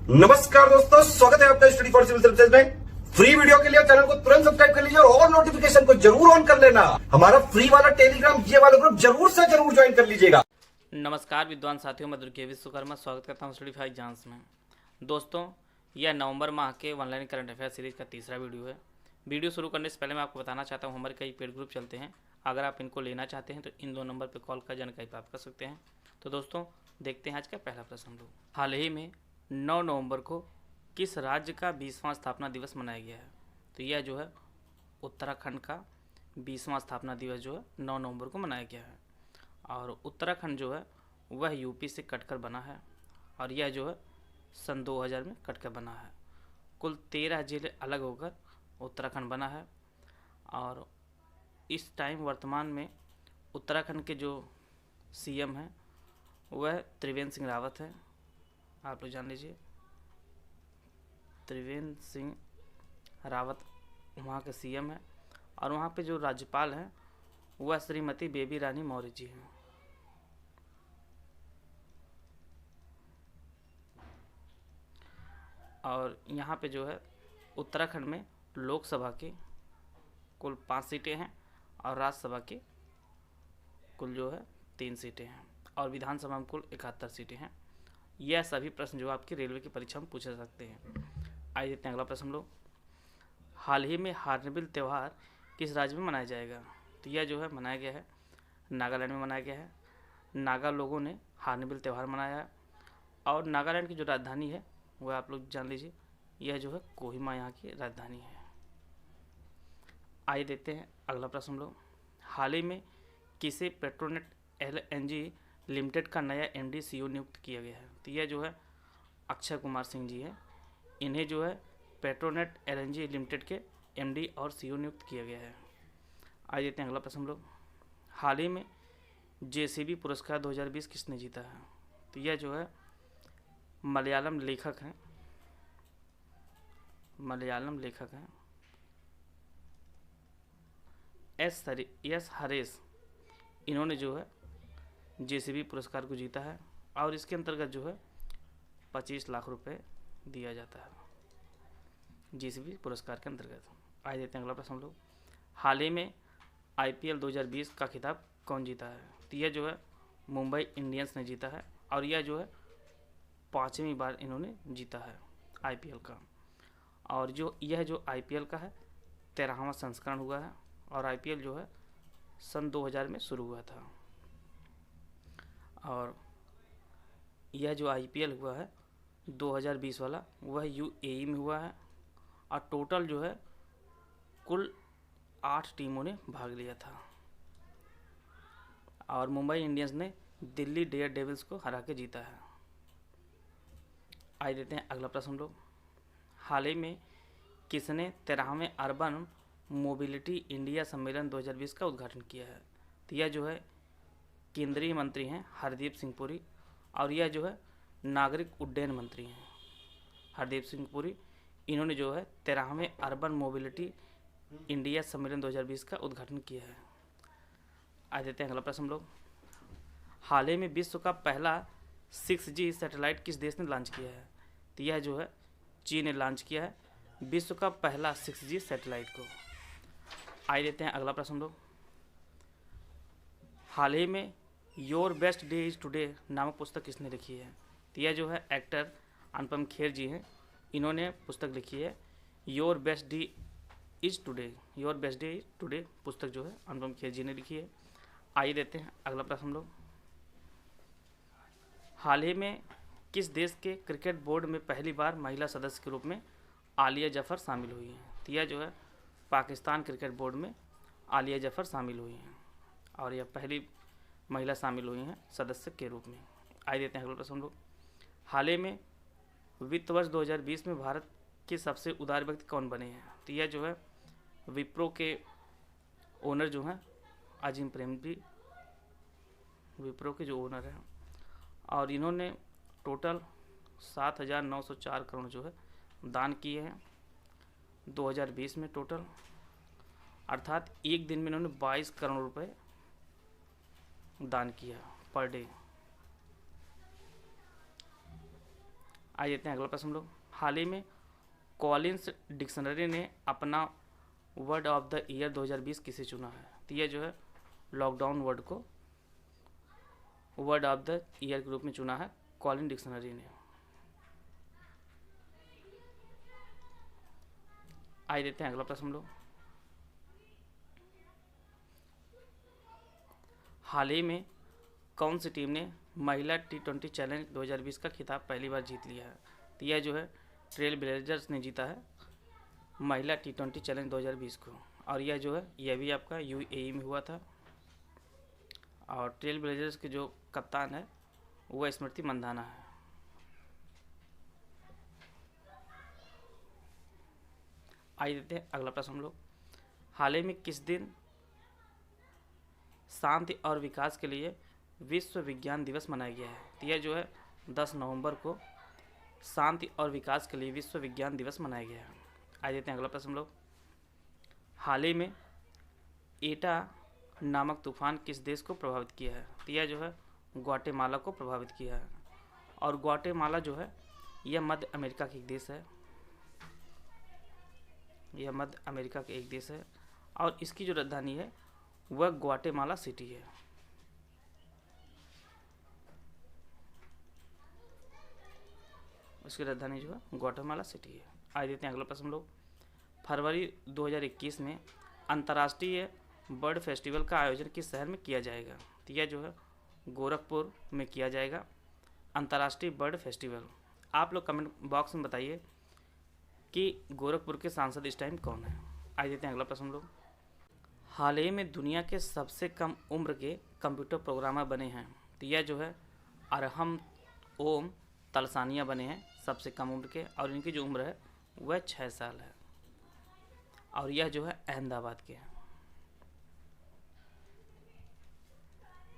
नमस्कार दोस्तों, स्वागत है आपका स्टडी फॉर सिविल सर्विसेज में। फ्री वीडियो के लिए चैनल को तुरंत सब्सक्राइब कर लीजिए और नोटिफिकेशन को जरूर ऑन कर लेना। हमारा फ्री वाला टेलीग्राम ये वाला ग्रुप जरूर से जरूर ज्वाइन कर लीजिएगा। नमस्कार विद्वान साथियों, मैं दुर्गे विश्वकर्मा स्वागत करता हूं स्टडी फॉर एग्जाम्स में। दोस्तों, यह नवंबर माह के ऑनलाइन करंट अफेयर सीरीज का तीसरा वीडियो है। वीडियो शुरू करने से पहले मैं आपको बताना चाहता हूं, हमारे कई पेड ग्रुप चलते हैं। अगर आप इनको लेना चाहते हैं तो इन दो नंबर पर कॉल कर जानकारी प्राप्त कर सकते हैं। तो दोस्तों, देखते हैं आज का पहला प्रश्न हम लोग। हाल ही में 9 नवंबर को किस राज्य का 20वां स्थापना दिवस मनाया गया है? तो यह जो है उत्तराखंड का 20वां स्थापना दिवस जो है 9 नवंबर को मनाया गया है। और उत्तराखंड जो है वह यूपी से कटकर बना है और यह जो है सन 2000 में कटकर बना है। कुल 13 जिले अलग होकर उत्तराखंड बना है। और इस टाइम वर्तमान में उत्तराखंड के जो सीएम हैं वह त्रिवेंद्र सिंह रावत है। आप लोग जान लीजिए, त्रिवेंद्र सिंह रावत वहाँ के सीएम है। और वहाँ पे जो राज्यपाल हैं वह श्रीमती बेबी रानी मौर्य जी हैं। और यहाँ पे जो है उत्तराखंड में लोकसभा के कुल 5 सीटें हैं और राज्यसभा के कुल जो है 3 सीटें हैं और विधानसभा में कुल 71 सीटें हैं। यह सभी प्रश्न जो आपकी रेलवे की परीक्षा में पूछे जा सकते हैं। आइए देखते हैं अगला प्रश्न लोग। हाल ही में हार्नबिल त्यौहार किस राज्य में मनाया जाएगा? तो यह जो है मनाया गया है नागालैंड में मनाया गया है। नागा लोगों ने हार्नबिल त्यौहार मनाया है। और नागालैंड की जो राजधानी है वह आप लोग जान लीजिए, यह जो है कोहिमा यहाँ की राजधानी है। आइए देखते हैं अगला प्रश्न लोग। हाल ही में किसे पेट्रोनेट LNG लिमिटेड का नया MD CEO नियुक्त किया गया है? तो यह जो है अक्षय कुमार सिंह जी है। इन्हें जो है पेट्रोनेट LNG लिमिटेड के MD और CEO नियुक्त किया गया है। आइए देखते हैं अगला प्रश्न लोग। हाल ही में JCB पुरस्कार 2020 किसने जीता है? तो यह जो है मलयालम लेखक हैं एस हरेश। इन्होंने जो है JCB पुरस्कार को जीता है और इसके अंतर्गत जो है 25 लाख रुपए दिया जाता है JCB पुरस्कार के अंतर्गत। आइए देते हैं अगला प्रश्न हम लोग। हाल ही में IPL 2020 का खिताब कौन जीता है? तो यह जो है मुंबई इंडियंस ने जीता है और यह जो है 5वीं बार इन्होंने जीता है IPL का। और यह जो IPL का है 13वां संस्करण हुआ है और IPL जो है सन 2000 में शुरू हुआ था। और यह जो IPL हुआ है 2020 वाला वह UAE में हुआ है। और टोटल जो है कुल 8 टीमों ने भाग लिया था और मुंबई इंडियंस ने दिल्ली डेयर डेविल्स को हरा के जीता है। आइए देते हैं अगला प्रश्न लोग। हाल ही में किसने 13वें अर्बन मोबिलिटी इंडिया सम्मेलन 2020 का उद्घाटन किया है? तो यह जो है केंद्रीय मंत्री हैं हरदीप सिंह पुरी और यह जो है नागरिक उड्डयन मंत्री हैं हरदीप सिंह पुरी। इन्होंने जो है 13वें अर्बन मोबिलिटी इंडिया सम्मेलन 2020 का उद्घाटन किया है। आ देते हैं अगला प्रश्न हम लोग। हाल ही में विश्व का पहला 6G सैटेलाइट किस देश ने लॉन्च किया है? तो यह जो है चीन ने लॉन्च किया है विश्व का पहला 6G सैटेलाइट को। आइए देते हैं अगला प्रश्न हम लोग। हाल ही में your best day is today नामक पुस्तक किसने लिखी है? तो यह जो है एक्टर अनुपम खेर जी हैं। इन्होंने पुस्तक लिखी है your best day is today पुस्तक जो है अनुपम खेर जी ने लिखी है। आइए देते हैं अगला प्रश्न हम लोग। हाल ही में किस देश के क्रिकेट बोर्ड में पहली बार महिला सदस्य के रूप में आलिया जफर शामिल हुई हैं? तो यह जो है पाकिस्तान क्रिकेट बोर्ड में आलिया जफर शामिल हुई हैं और यह पहली महिला शामिल हुई हैं सदस्य के रूप में। आइए देते हैं अगला प्रश्न हम लोग। हाल ही में वित्त वर्ष 2020 में भारत के सबसे उदार व्यक्ति कौन बने हैं? तो यह जो है विप्रो के ओनर जो हैं अजीम प्रेमजी, विप्रो के जो ओनर हैं। और इन्होंने टोटल 7,904 करोड़ जो है दान किए हैं 2020 में टोटल, अर्थात एक दिन में इन्होंने 22 करोड़ रुपए दान किया पर डे। आइए देखते हैं अगला प्रश्न हम लोग। हाल ही में कॉलिन्स डिक्शनरी ने अपना वर्ड ऑफ द ईयर 2020 किसे चुना है? तो यह जो है लॉकडाउन वर्ड को वर्ड ऑफ द ईयर के रूप में चुना है कॉलिन डिक्शनरी ने। आइए देखते हैं अगला प्रश्न हम लोग। हाल ही में कौन सी टीम ने महिला T20 चैलेंज 2020 का खिताब पहली बार जीत लिया है? तो यह जो है ट्रेल ब्लेजर्स ने जीता है महिला T20 चैलेंज 2020 को, और यह जो है यह भी आपका UAE में हुआ था। और ट्रेल ब्लेजर्स के जो कप्तान है वह स्मृति मंदाना है। आइए देते हैं अगला प्रश्न हम लोग। हाल ही में किस दिन शांति और विकास के लिए विश्व विज्ञान दिवस मनाया गया है? तो यह जो है 10 नवंबर को शांति और विकास के लिए विश्व विज्ञान दिवस मनाया गया है। आइए देते हैं अगला प्रश्न हम लोग। हाल ही में एटा नामक तूफान किस देश को प्रभावित किया है? तो यह जो है ग्वाटेमाला को प्रभावित किया है, और ग्वाटेमाला जो है यह मध्य अमेरिका का एक देश है। यह मध्य अमेरिका का एक देश है और इसकी जो राजधानी है वह ग्वाटेमाला सिटी है। उसकी राजधानी जो है ग्वाटेमाला सिटी है। आइए देते हैं अगला प्रश्न हम लोग। फरवरी 2021 में अंतर्राष्ट्रीय बर्ड फेस्टिवल का आयोजन किस शहर में किया जाएगा? तो यह जो है गोरखपुर में किया जाएगा अंतर्राष्ट्रीय बर्ड फेस्टिवल। आप लोग कमेंट बॉक्स में बताइए कि गोरखपुर के सांसद इस टाइम कौन है। आइए देते हैं अगला प्रश्न हम लोग। हाल ही में दुनिया के सबसे कम उम्र के कंप्यूटर प्रोग्रामर बने हैं। तो यह जो है अरहम ओम तलसानिया बने हैं सबसे कम उम्र के, और इनकी जो उम्र है वह 6 साल है, और यह जो है अहमदाबाद के हैं।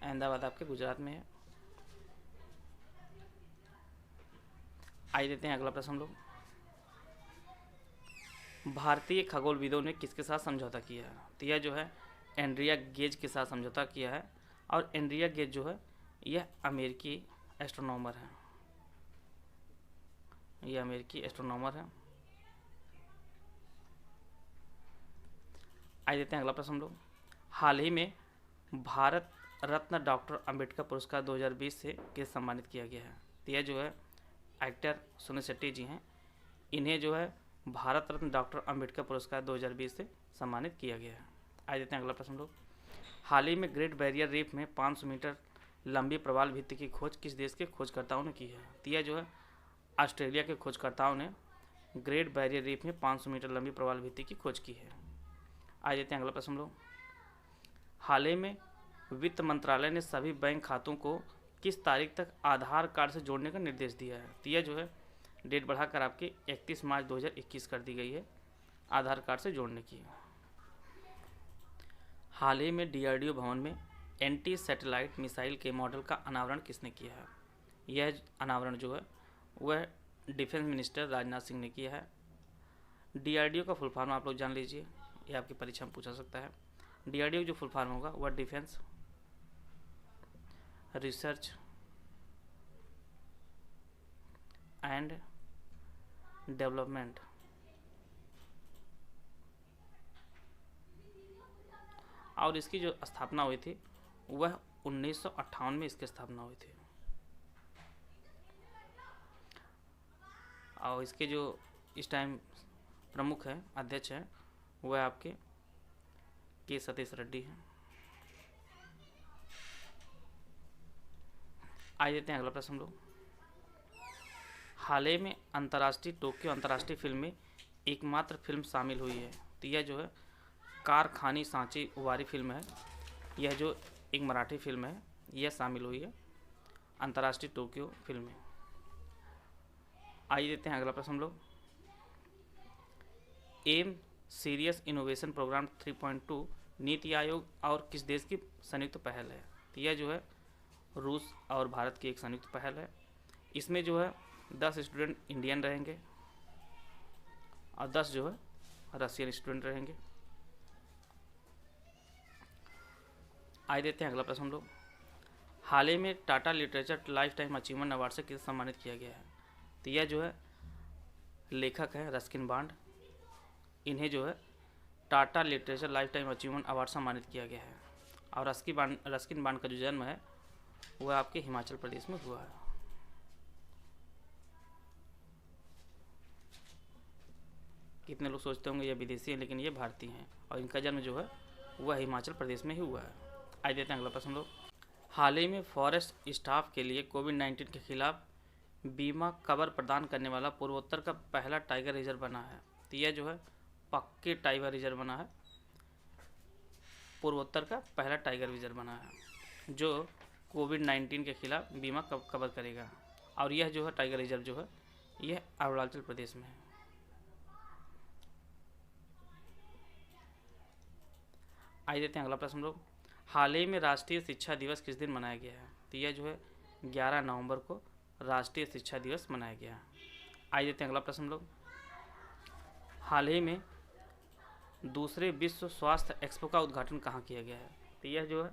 अहमदाबाद आपके गुजरात में है। आइए देते हैं अगला प्रश्न हम लोग। भारतीय खगोलविदों ने किसके साथ समझौता किया है? तो यह जो है एंड्रिया गेज के साथ समझौता किया है, और एंड्रिया गेज जो है यह अमेरिकी एस्ट्रोनॉमर है। यह अमेरिकी एस्ट्रोनॉमर है। आइए देते हैं अगला प्रश्न हम लोग। हाल ही में भारत रत्न डॉक्टर अंबेडकर पुरस्कार 2020 से किसे सम्मानित किया गया है? तो यह जो है एक्टर सुनील शेट्टी जी हैं, इन्हें जो है भारत रत्न डॉक्टर अंबेडकर पुरस्कार 2020 से सम्मानित किया गया है। आइए देते हैं अगला प्रश्न लोग। हाल ही में ग्रेट बैरियर रीफ में 500 मीटर लंबी प्रवाल भित्ति की खोज किस देश के खोजकर्ताओं ने की है? तो यह जो है ऑस्ट्रेलिया के खोजकर्ताओं ने ग्रेट बैरियर रीफ में 500 मीटर लंबी प्रवाल भित्ति की खोज की है। आइए देते हैं अगला प्रश्न लोग। हाल ही में वित्त मंत्रालय ने सभी बैंक खातों को किस तारीख तक आधार कार्ड से जोड़ने का निर्देश दिया है? तो यह जो है डेट बढ़ाकर आपकी 31 मार्च 2021 कर दी गई है आधार कार्ड से जोड़ने की। हाल ही में DRDO भवन में एंटी सैटेलाइट मिसाइल के मॉडल का अनावरण किसने किया है? यह अनावरण जो है वह डिफेंस मिनिस्टर राजनाथ सिंह ने किया है। DRDO का फुल फॉर्म आप लोग जान लीजिए, यह आपकी परीक्षा में पूछा सकता है। DRDO जो फुल फॉर्म होगा वह डिफेंस रिसर्च एंड डेवलपमेंट और इसकी जो स्थापना हुई थी वह 1958 में इसकी स्थापना हुई थी। और इसके जो इस टाइम प्रमुख हैं, अध्यक्ष हैं, वह आपके के सतीश रेड्डी हैं। आइए देते हैं अगला प्रश्न हम लोग। हाल ही में टोक्यो अंतर्राष्ट्रीय फिल्म में एकमात्र फिल्म शामिल हुई है। तो यह जो है कारखानी सांची वारी फिल्म है। यह जो एक मराठी फिल्म है यह शामिल हुई है अंतर्राष्ट्रीय टोक्यो फिल्म में। आइए देते हैं अगला प्रश्न हम लोग। Am serious innovation programme 3.2 NITI Aayog और किस देश की संयुक्त पहल है? तो यह जो है रूस और भारत की एक संयुक्त पहल है। इसमें जो है 10 स्टूडेंट इंडियन रहेंगे और 10 जो है रशियन स्टूडेंट रहेंगे। आइए देते हैं अगला प्रश्न हम लोग। हाल ही में Tata literature life time achievement award से किसे सम्मानित किया गया है? तो यह जो है लेखक हैं रस्किन बॉन्ड। इन्हें जो है Tata literature life time achievement award सम्मानित किया गया है। और रस्किन बॉन्ड का जो जन्म है वह आपके हिमाचल प्रदेश में हुआ है। कितने लोग सोचते होंगे ये विदेशी हैं, लेकिन ये भारतीय हैं और इनका जन्म जो है वह हिमाचल प्रदेश में ही हुआ है। आइए देते हैं अगला प्रश्न लोग। हाल ही में फॉरेस्ट स्टाफ के लिए कोविड-19 के खिलाफ बीमा कवर प्रदान करने वाला पूर्वोत्तर का पहला टाइगर रिजर्व बना है। तो यह जो है पक्के टाइगर रिजर्व बना है, पूर्वोत्तर का पहला टाइगर रिजर्व बना है जो कोविड-19 के खिलाफ बीमा कवर करेगा। और यह जो है टाइगर रिजर्व जो है यह अरुणाचल प्रदेश में है। आइए देते हैं अगला प्रश्न लोग। हाल ही में राष्ट्रीय शिक्षा दिवस किस दिन मनाया गया है। तो यह जो है 11 नवंबर को राष्ट्रीय शिक्षा दिवस मनाया गया है। आइए देते हैं अगला प्रश्न लोग। हाल ही में दूसरे विश्व स्वास्थ्य एक्सपो का उद्घाटन कहाँ किया गया है। तो यह जो है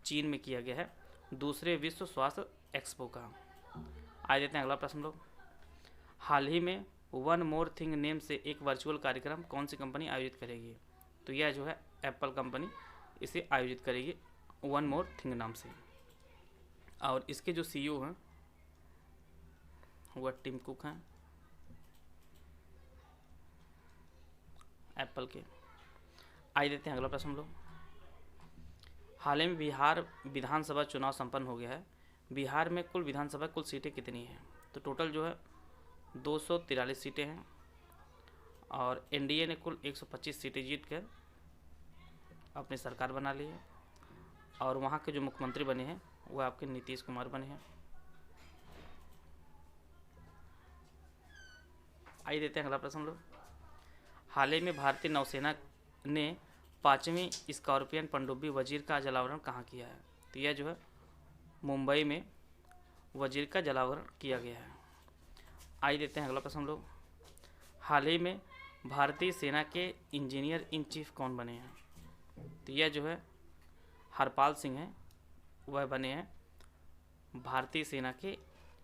चीन में किया गया है, दूसरे विश्व स्वास्थ्य एक्सपो का। आइए देते हैं अगला प्रश्न लोग। हाल ही में वन मोर थिंग नेम से एक वर्चुअल कार्यक्रम कौन सी कंपनी आयोजित करेगी। तो यह जो है एप्पल कंपनी इसे आयोजित करेगी वन मोर थिंग नाम से। और इसके जो सीईओ हैं वह टिम कुक हैं एप्पल के। आइए देते हैं अगला प्रश्न हम लोग। हाल ही में बिहार विधानसभा चुनाव संपन्न हो गया है। बिहार में कुल विधानसभा कुल सीटें कितनी हैं। तो टोटल जो है 243 सीटें हैं और एनडीए ने कुल 125 सीटें जीत कर अपनी सरकार बना ली है। और वहाँ के जो मुख्यमंत्री बने हैं वो आपके नीतीश कुमार बने हैं। आइए देते हैं अगला प्रश्न लोग। हाल ही में भारतीय नौसेना ने 5वीं स्कॉर्पियन पनडुब्बी वजीर का जलावरण कहाँ किया है। तो यह जो है मुंबई में वजीर का जलावरण किया गया है। आइए देते हैं अगला प्रश्न लोग। हाल ही में भारतीय सेना के इंजीनियर इन चीफ कौन बने हैं। तो यह जो है हरपाल सिंह हैं, वह बने हैं भारतीय सेना के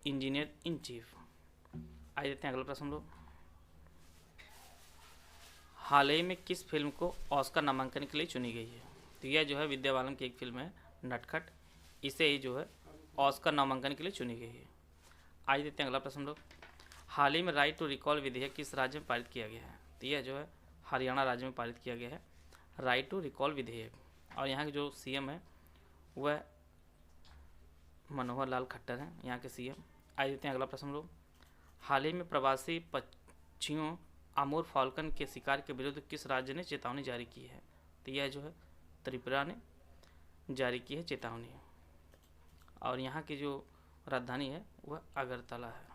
इंजीनियर इन चीफ। आइए देते हैं अगला प्रश्न लोग। हाल ही में किस फिल्म को ऑस्कर नामांकन के लिए चुनी गई है। तो यह जो है विद्या बालन की एक फिल्म है नटखट, इसे ही जो है ऑस्कर नामांकन के लिए चुनी गई है। आइए देते हैं अगला प्रश्न लोग। हाल ही में राइट टू रिकॉल विधेयक किस राज्य में पारित किया गया है। तो यह जो है हरियाणा राज्य में पारित किया गया है राइट टू रिकॉल विधेयक। और यहाँ के जो सीएम है वह मनोहर लाल खट्टर हैं, यहाँ के सीएम। आइए देते हैं अगला प्रश्न लोग। हाल ही में प्रवासी पक्षियों अमूर फाल्कन के शिकार के विरुद्ध किस राज्य ने चेतावनी जारी की है। तो यह जो है त्रिपुरा ने जारी की है चेतावनी। और यहाँ की जो राजधानी है वह अगरतला है।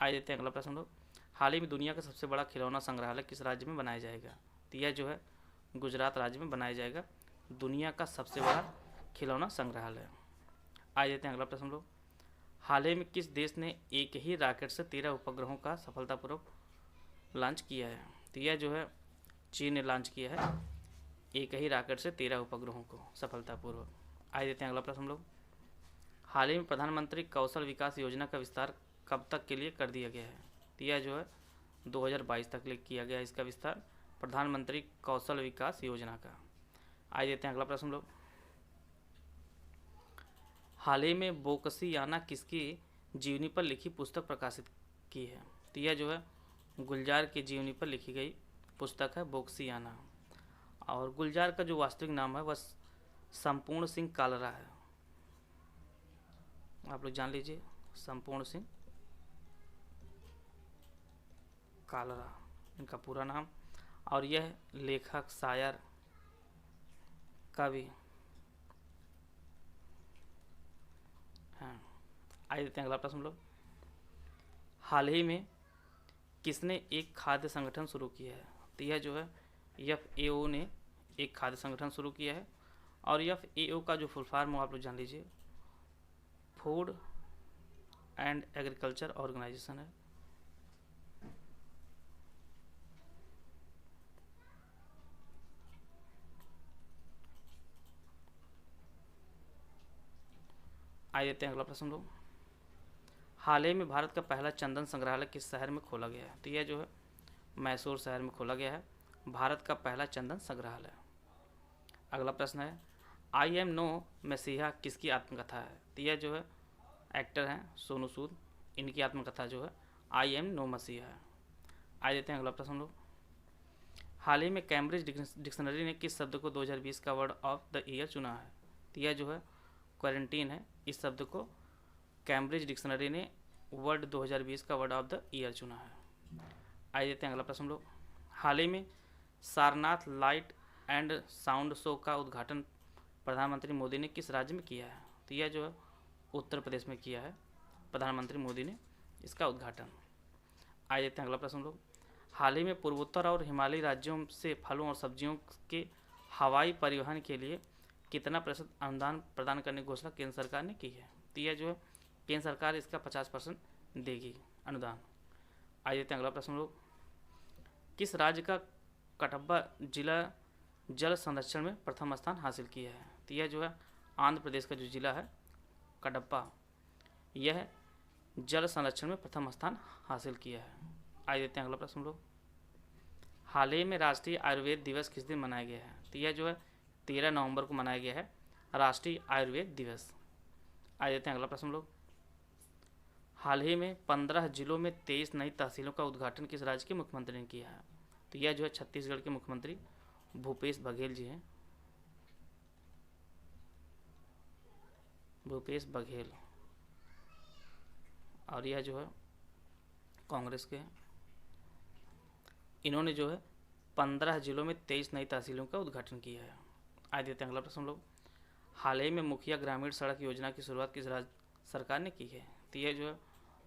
आइए देते हैं अगला प्रश्न लोग। हाल ही में दुनिया का सबसे बड़ा खिलौना संग्रहालय किस राज्य में बनाया जाएगा। तो यह जो है गुजरात राज्य में बनाया जाएगा दुनिया का सबसे बड़ा खिलौना संग्रहालय। आइए देते हैं अगला प्रश्न लोग। हाल ही में किस देश ने एक ही रॉकेट से 13 उपग्रहों का सफलतापूर्वक लॉन्च किया है। तो यह जो है चीन ने लॉन्च किया है एक ही रॉकेट से 13 उपग्रहों को सफलतापूर्वक। आइए देते हैं अगला प्रश्न लोग। हाल ही में प्रधानमंत्री कौशल विकास योजना का विस्तार कब तक के लिए कर दिया गया है। तो यह जो है 2022 तक के लिए किया गया है इसका विस्तार प्रधानमंत्री कौशल विकास योजना का। आइए देते हैं अगला प्रश्न लोग। हाल ही में बोक्सियाना किसकी जीवनी पर लिखी पुस्तक प्रकाशित की है। तो यह जो है गुलजार की जीवनी पर लिखी गई पुस्तक है बोक्सियाना। और गुलजार का जो वास्तविक नाम है वह संपूर्ण सिंह कालरा है, आप लोग जान लीजिए संपूर्ण सिंह कालरा इनका पूरा नाम। और यह लेखक शायर कवि हाँ। आइए देते हैं अगला प्रश्न लोग। हाल ही में किसने एक खाद्य संगठन शुरू किया है। तो यह जो है FAO ने एक खाद्य संगठन शुरू किया है। और FAO का जो फुल फॉर्म हो आप लोग जान लीजिए फूड एंड एग्रीकल्चर ऑर्गेनाइजेशन है। आइए देखते हैं अगला प्रश्न लोग। हाल ही में भारत का पहला चंदन संग्रहालय किस शहर में खोला गया है? तो यह जो है मैसूर शहर में खोला गया है भारत का पहला चंदन संग्रहालय। अगला प्रश्न है आई एम नो मसीहा किसकी आत्मकथा है? तो यह जो है एक्टर हैं सोनू सूद, इनकी आत्मकथा जो है आई एम नो मसीहा है। आइए देखते हैं अगला प्रश्न लोग। हाल ही में कैम्ब्रिज डिक्शनरी ने किस शब्द को 2020 का वर्ड ऑफ द ईयर चुना है? तो यह जो है क्वारंटीन है, इस शब्द को कैम्ब्रिज डिक्शनरी ने वर्ड 2020 का वर्ड ऑफ द ईयर चुना है। आइए देखते हैं अगला प्रश्न लोग। हाल ही में Sarnath light and sound show का उद्घाटन प्रधानमंत्री मोदी ने किस राज्य में किया है? तो यह जो है उत्तर प्रदेश में किया है प्रधानमंत्री मोदी ने इसका उद्घाटन। आइए देखते हैं अगला प्रश्न लोग। हाल ही में पूर्वोत्तर और हिमालयी राज्यों से फलों और सब्जियों के हवाई परिवहन के लिए कितना प्रतिशत अनुदान प्रदान करने की घोषणा केंद्र सरकार ने की है? तो यह जो है केंद्र सरकार इसका 50% देगी अनुदान। आइए देखते हैं अगला प्रश्न लोग। किस राज्य का कटब्बा जिला जल संरक्षण में प्रथम स्थान हासिल किया है? तो यह जो है आंध्र प्रदेश का जो जिला है कटप्पा, यह जल संरक्षण में प्रथम स्थान हासिल किया है। आइए देखते हैं अगला प्रश्न लोग। हाल ही में राष्ट्रीय आयुर्वेद दिवस किस दिन मनाया गया है? तो यह जो है 13 नवंबर को मनाया गया है राष्ट्रीय आयुर्वेद दिवस। आइए देखते हैं अगला प्रश्न लोग। हाल ही में 15 जिलों में 23 नई तहसीलों का उद्घाटन किस राज्य के मुख्यमंत्री ने किया है? तो यह जो है छत्तीसगढ़ के मुख्यमंत्री भूपेश बघेल जी हैं, भूपेश बघेल, और यह जो है कांग्रेस के हैं। इन्होंने जो है 15 जिलों में 23 नई तहसीलों का उद्घाटन किया है। आइए देखते हैं अगला प्रश्न लोग। हाल ही में मुखिया ग्रामीण सड़क योजना की शुरुआत किस राज्य सरकार ने की है? तो यह जो है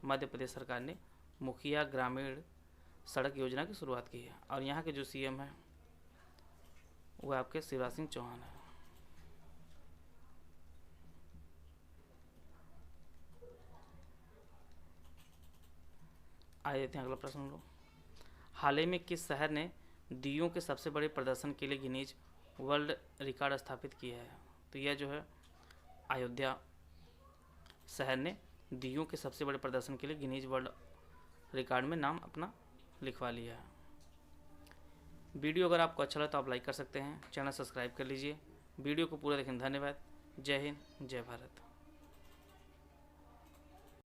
मध्य प्रदेश सरकार ने मुखिया ग्रामीण सड़क योजना की शुरुआत की है, और यहाँ के जो सीएम हैं वो आपके शिवराज सिंह चौहान है। आइए देखते हैं अगला प्रश्न लोग। हाल ही में किस शहर ने दीयों के सबसे बड़े प्रदर्शन के लिए गिनीज वर्ल्ड रिकॉर्ड स्थापित किया है? तो यह जो है अयोध्या शहर ने दीयों के सबसे बड़े प्रदर्शन के लिए गिनीज वर्ल्ड रिकॉर्ड में नाम अपना लिखवा लिया है। वीडियो अगर आपको अच्छा लगा तो आप लाइक कर सकते हैं, चैनल सब्सक्राइब कर लीजिए। वीडियो को पूरा देखने धन्यवाद। जय हिंद, जय भारत।